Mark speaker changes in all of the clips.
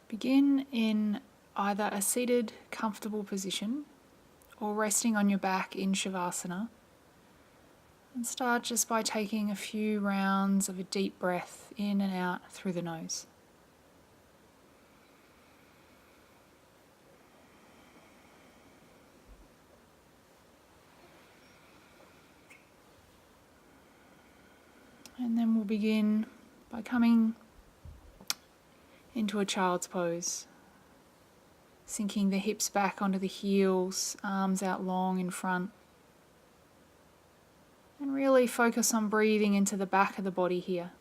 Speaker 1: Begin in either a seated, comfortable position or resting on your back in Shavasana. And start just by taking a few rounds of a deep breath in and out through the nose. And then we'll begin by coming into a child's pose, sinking the hips back onto the heels, arms out long in front. And really focus on breathing into the back of the body here.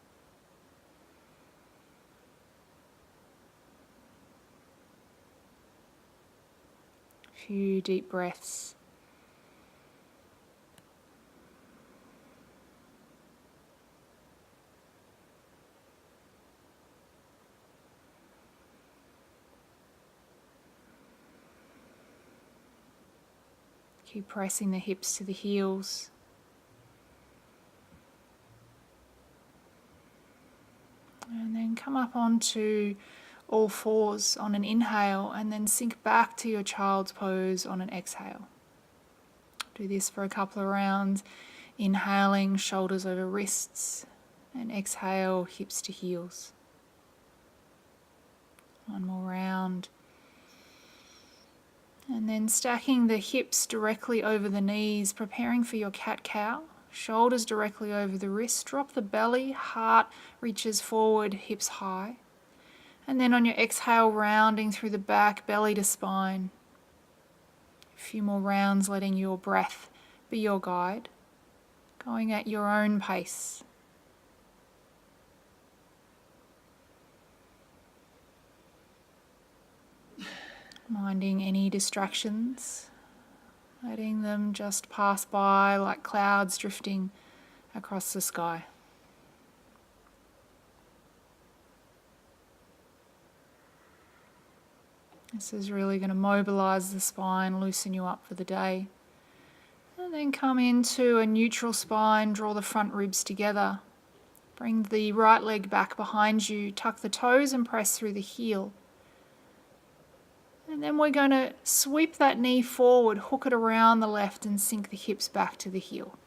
Speaker 1: A few deep breaths. Keep pressing the hips to the heels. And then come up onto all fours on an inhale and then sink back to your child's pose on an exhale. Do this for a couple of rounds. Inhaling, shoulders over wrists, and exhale, hips to heels. One more round. And then stacking the hips directly over the knees, preparing for your cat-cow. Shoulders directly over the wrist. Drop the belly, heart reaches forward, hips high. And then on your exhale, rounding through the back, belly to spine. A few more rounds, letting your breath be your guide. Going at your own pace. Minding any distractions, letting them just pass by like clouds drifting across the sky. This is really going to mobilize the spine, loosen you up for the day. And then come into a neutral spine, draw the front ribs together. Bring the right leg back behind you, tuck the toes and press through the heel. And then we're going to sweep that knee forward, hook it around the left and sink the hips back to the heel.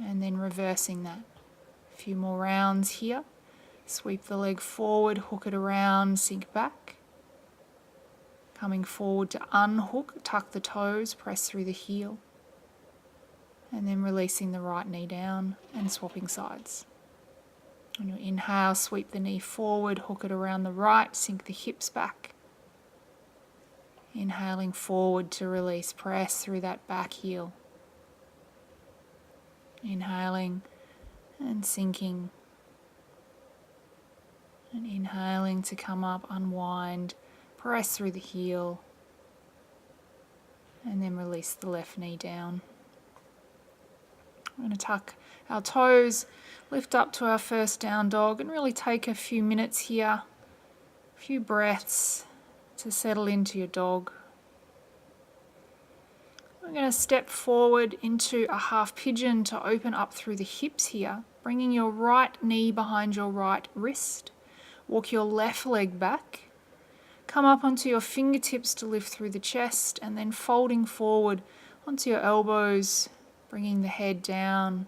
Speaker 1: And then reversing that. A few more rounds here. Sweep the leg forward, hook it around, sink back. Coming forward to unhook, tuck the toes, press through the heel. And then releasing the right knee down and swapping sides. On your inhale, sweep the knee forward, hook it around the right, sink the hips back. Inhaling forward to release, press through that back heel. Inhaling and sinking. And inhaling to come up, unwind, press through the heel. And then release the left knee down. We're going to tuck our toes, lift up to our first down dog and really take a few minutes here, a few breaths to settle into your dog. We're going to step forward into a half pigeon to open up through the hips here, bringing your right knee behind your right wrist. Walk your left leg back. Come up onto your fingertips to lift through the chest and then folding forward onto your elbows, bringing the head down,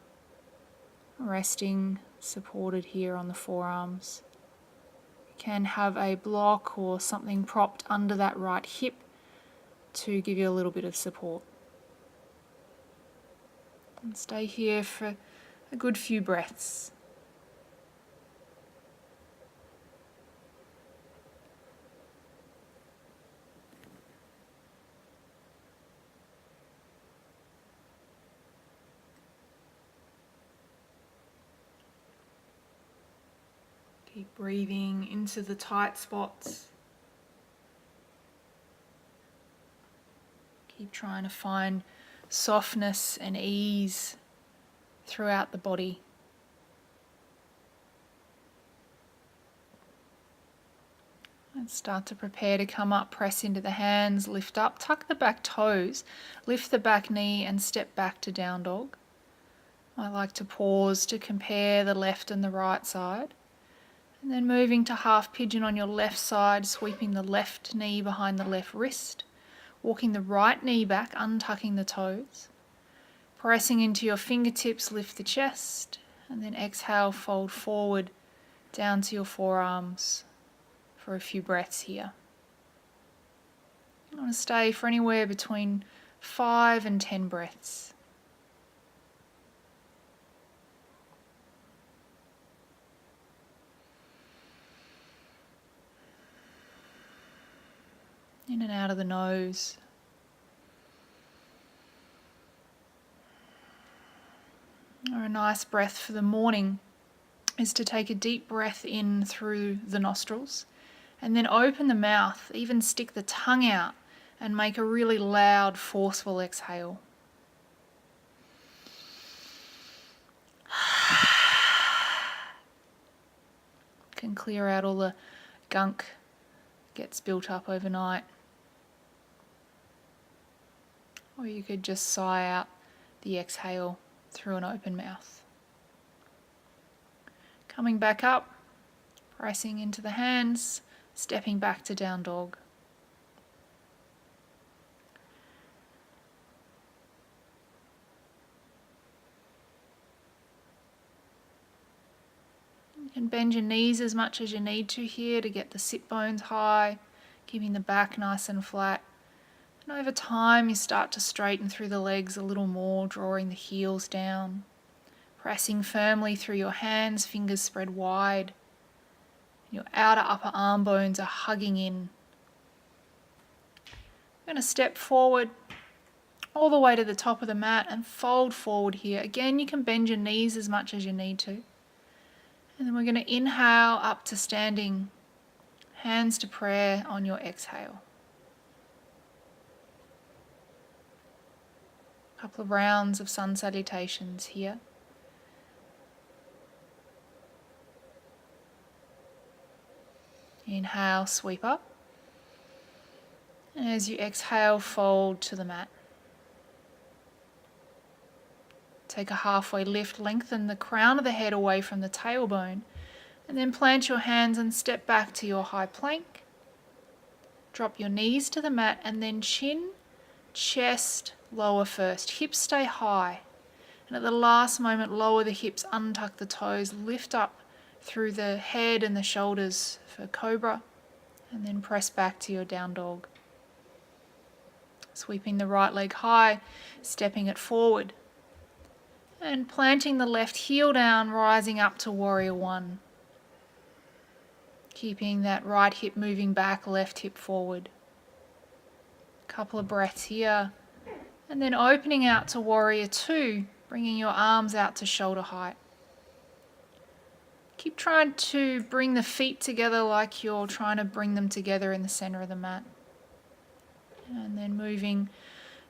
Speaker 1: resting supported here on the forearms. You can have a block or something propped under that right hip to give you a little bit of support. And stay here for a good few breaths. Keep breathing into the tight spots. Keep trying to find softness and ease throughout the body. And start to prepare to come up, press into the hands, lift up, tuck the back toes, lift the back knee and step back to down dog. I like to pause to compare the left and the right side. And then moving to half pigeon on your left side, sweeping the left knee behind the left wrist, walking the right knee back, untucking the toes, pressing into your fingertips, lift the chest, and then exhale, fold forward down to your forearms for a few breaths here. You want to stay for anywhere between 5 and 10 breaths. In and out of the nose. Or a nice breath for the morning is to take a deep breath in through the nostrils and then open the mouth, even stick the tongue out and make a really loud, forceful exhale. Can clear out all the gunk that gets built up overnight. Or you could just sigh out the exhale through an open mouth. Coming back up, pressing into the hands, stepping back to down dog. You can bend your knees as much as you need to here to get the sit bones high, keeping the back nice and flat. And over time you start to straighten through the legs a little more, drawing the heels down, pressing firmly through your hands, fingers spread wide. Your outer upper arm bones are hugging in. You're going to step forward all the way to the top of the mat and fold forward here. Again, you can bend your knees as much as you need to. And then we're going to inhale up to standing, hands to prayer on your exhale. A couple of rounds of sun salutations here. Inhale, sweep up. And as you exhale, fold to the mat. Take a halfway lift, lengthen the crown of the head away from the tailbone, and then plant your hands and step back to your high plank. Drop your knees to the mat and then chin, chest, lower first. Hips stay high. And at the last moment, lower the hips, untuck the toes, lift up through the head and the shoulders for cobra, and then press back to your down dog. Sweeping the right leg high, stepping it forward, and planting the left heel down, rising up to warrior one. Keeping that right hip moving back, left hip forward. Couple of breaths here, and then opening out to warrior two, bringing your arms out to shoulder height. Keep trying to bring the feet together like you're trying to bring them together in the center of the mat. And then moving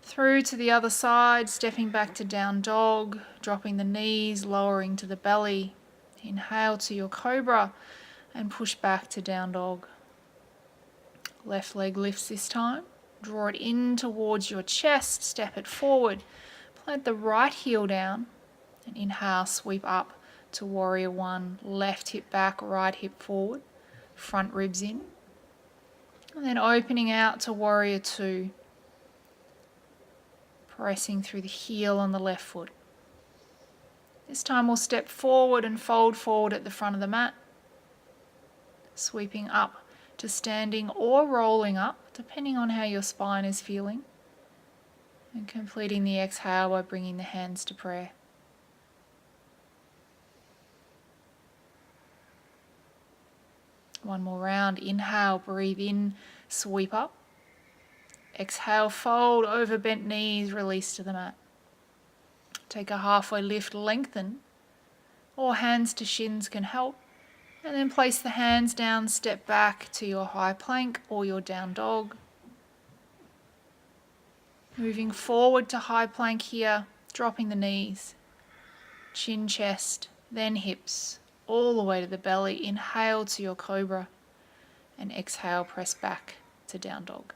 Speaker 1: through to the other side, stepping back to down dog, dropping the knees, lowering to the belly. Inhale to your cobra and push back to down dog. Left leg lifts this time. Draw it in towards your chest, step it forward. Plant the right heel down and inhale, sweep up to warrior one. Left hip back, right hip forward, front ribs in. And then opening out to warrior two. Pressing through the heel on the left foot. This time we'll step forward and fold forward at the front of the mat. Sweeping up to standing or rolling up, depending on how your spine is feeling. And completing the exhale by bringing the hands to prayer. One more round. Inhale, breathe in, sweep up. Exhale, fold over bent knees, release to the mat. Take a halfway lift, lengthen, or hands to shins can help. And then place the hands down, step back to your high plank or your down dog. Moving forward to high plank here, dropping the knees. Chin, chest, then hips, all the way to the belly. Inhale to your cobra and exhale, press back to down dog.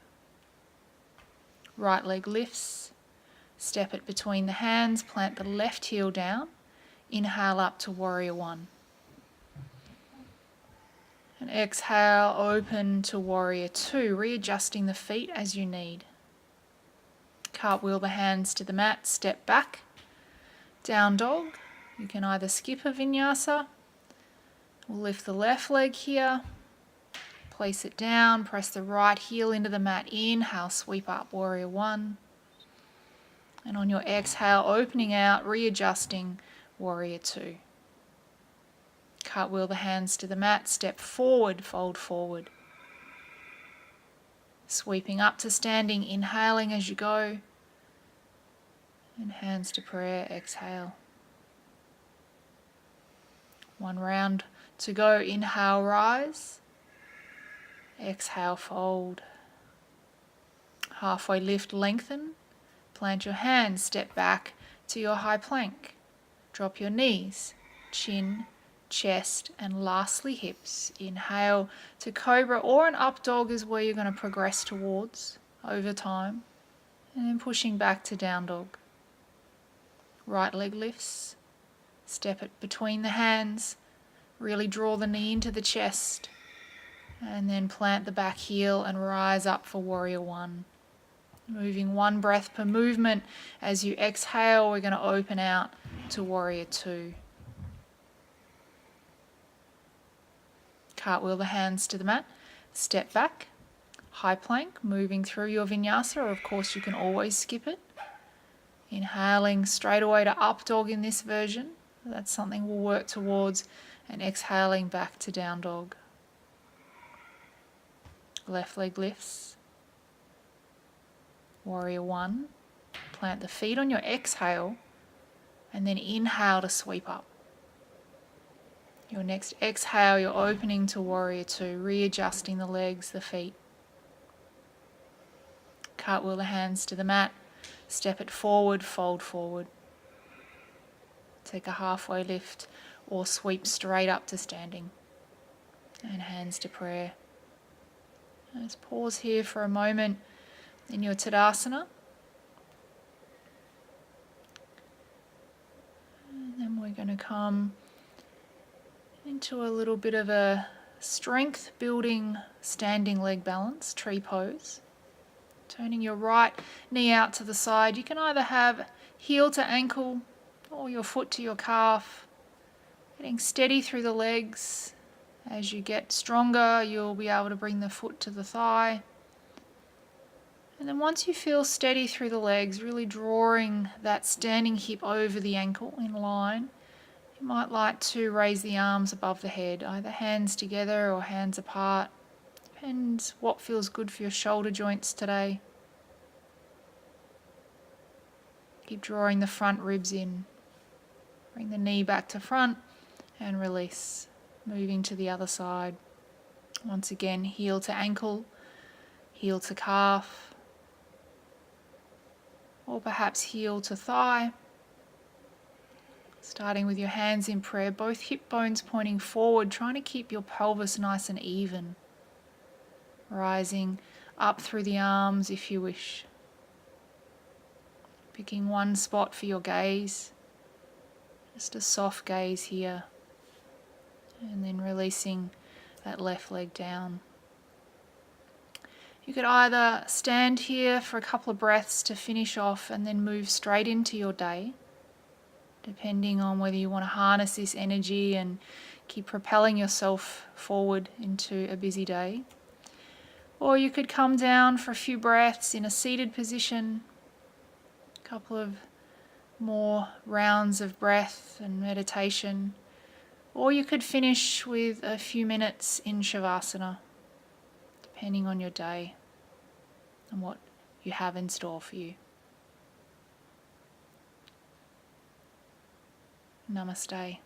Speaker 1: Right leg lifts, step it between the hands, plant the left heel down, inhale up to warrior one. And exhale, open to Warrior Two, readjusting the feet as you need. Cartwheel the hands to the mat, step back, down dog. You can either skip a vinyasa, or lift the left leg here, place it down, press the right heel into the mat, inhale, sweep up, Warrior One. And on your exhale, opening out, readjusting, Warrior Two. Cartwheel the hands to the mat, step forward, fold forward. Sweeping up to standing, inhaling as you go. And hands to prayer, exhale. One round to go, inhale, rise. Exhale, fold. Halfway lift, lengthen. Plant your hands, step back to your high plank. Drop your knees, chin, chest, and lastly hips. Inhale to cobra, or an up dog is where you're going to progress towards over time. And then pushing back to down dog. Right leg lifts. Step it between the hands. Really draw the knee into the chest. And then plant the back heel and rise up for Warrior One. Moving one breath per movement. As you exhale, we're going to open out to Warrior Two. Cartwheel the hands to the mat, step back, high plank, moving through your vinyasa, or of course you can always skip it. Inhaling straight away to up dog in this version. That's something we'll work towards. And exhaling back to down dog. Left leg lifts. Warrior One. Plant the feet on your exhale and then inhale to sweep up. Your next exhale, you're opening to Warrior Two, readjusting the legs, the feet. Cartwheel the hands to the mat, step it forward, fold forward. Take a halfway lift or sweep straight up to standing. And hands to prayer. Let's pause here for a moment in your Tadasana. And then we're going to come into a little bit of a strength building standing leg balance, tree pose. Turning your right knee out to the side. You can either have heel to ankle or your foot to your calf. Getting steady through the legs. As you get stronger, you'll be able to bring the foot to the thigh. And then once you feel steady through the legs, really drawing that standing hip over the ankle in line, you might like to raise the arms above the head, either hands together or hands apart. Depends what feels good for your shoulder joints today. Keep drawing the front ribs in. Bring the knee back to front and release. Moving to the other side. Once again, heel to ankle, heel to calf, or perhaps heel to thigh. Starting with your hands in prayer, both hip bones pointing forward, trying to keep your pelvis nice and even. Rising up through the arms if you wish. Picking one spot for your gaze. Just a soft gaze here. And then releasing that left leg down. You could either stand here for a couple of breaths to finish off and then move straight into your day, depending on whether you want to harness this energy and keep propelling yourself forward into a busy day. Or you could come down for a few breaths in a seated position, a couple of more rounds of breath and meditation. Or you could finish with a few minutes in Shavasana, depending on your day and what you have in store for you. Namaste.